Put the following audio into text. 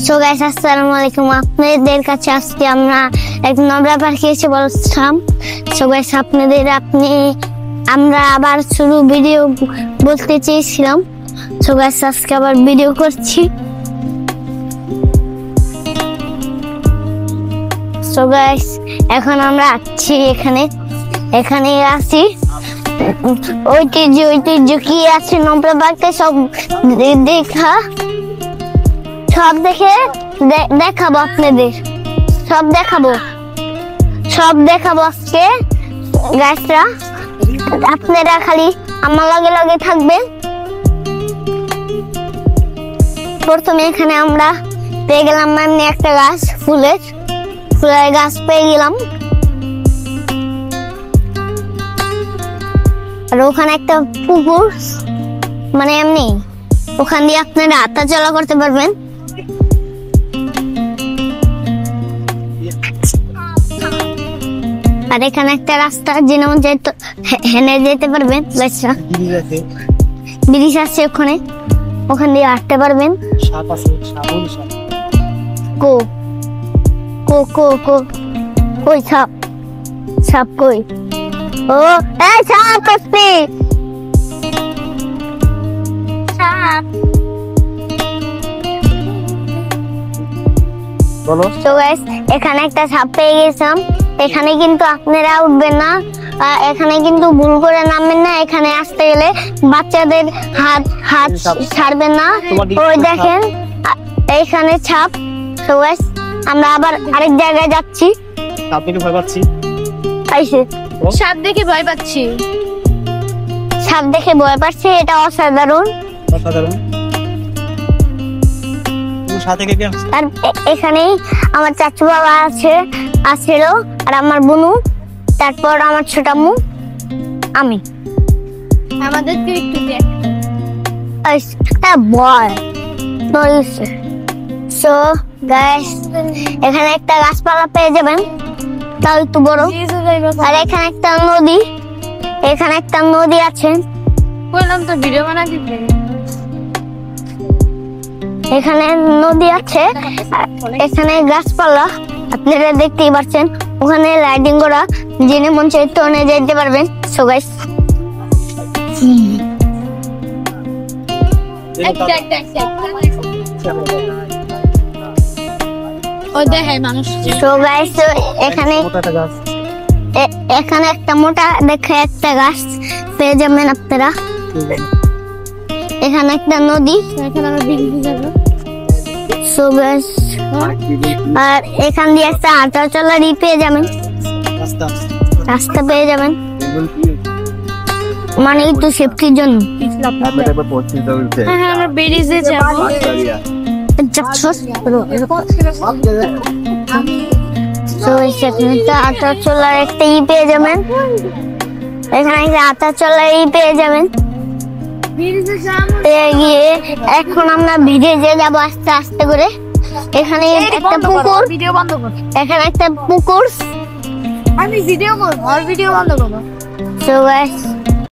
So guys আসসালামু আলাইকুম, আপনাদের কাছে আজকে আমরা এক নবরা পাখি এসে বলছিলাম। সো গাইস আমরা আবার শুরু ভিডিও বলতে চেয়েছিলাম। সো গাইস আজকে আবার ভিডিও করছি। সো গাইস এখন আমরা আছি এখানে আছি ঐতিহ্য কি আছে নবরা পাখিতে সব দেখাবো আপনাদের, সব দেখাবো আজকে গাছরা। আপনারা খালি আমার লগে থাকবেন। প্রথমে এখানে আমরা পেয়ে গেলাম এমনি একটা গাছ, ফুলের গাছ পেয়ে গেলাম। আর ওখানে একটা পুকুর, মানে এমনি ওখান দিয়ে আপনারা হাঁটাচলা করতে পারবেন। আর এখানে একটা রাস্তা যেমন হেনে যেতে পারবেন, ব্রিজ আছে ওখান দিয়ে হাঁটতে পারবেন। কই সাপ কই? ও এই সাপ আসছে, সাপ। তো গাইস এখানে একটা সাপ পেয়ে গেছিলাম। এখানে কিন্তু আপনারা উঠবেন না, এখানে কিন্তু ভুল করে নামবেন না। এখানে আসতে গেলে বাচ্চাদের হাত ছাড়বেন না। ওই দেখেন এইখানে ছাপ। তো গাইস আমরা আবার আরেক জায়গায় যাচ্ছি। সাপ দেখে ভয় পাচ্ছি। সাপ দেখে ভয় পাচ্ছি, এটা অসাধারণ। আর এখানেই আমার চাচু বাবা আছিল, আর আমার বোনু, তারপর আমার ছোট আম্মু, আমি। আমাদেরকে একটু দেখ সো গাইস এখানে একটা গাছপালা পেয়ে যাবেন, তাও একটু বড়। আর এখানে একটা নদী আছে। এখানে নদী আছে, এখানে গাছপালা আপনারা দেখতেই পাচ্ছেন। ওখানে লাইটিং করা, জেনে মন চাইতে যেতে পারবেন। সো গাইস এখানে একটা মোটা দেখে একটা গাছ পেয়ে যাবেন আপনারা। এখানে একটা নদী, আর এখান দিয়ে একটা হাঁটা চলার পেয়ে যাবেন, রাস্তা পেয়ে যাবেন, মানে একটু সেফটির জন্য। আমরা বেরিয়ে যাবো। হাঁটা চলার একটা পেয়ে যাবেন, এখানে একটা হাঁটা চলার পেয়ে যাবেন। এখন আমরা ভিডিও যাবো আস্তে আস্তে করে। এখানে একটা পুকুর, এখানে একটা পুকুর। আমি ভিডিও করবো, ভিডিও বন্ধ করবো।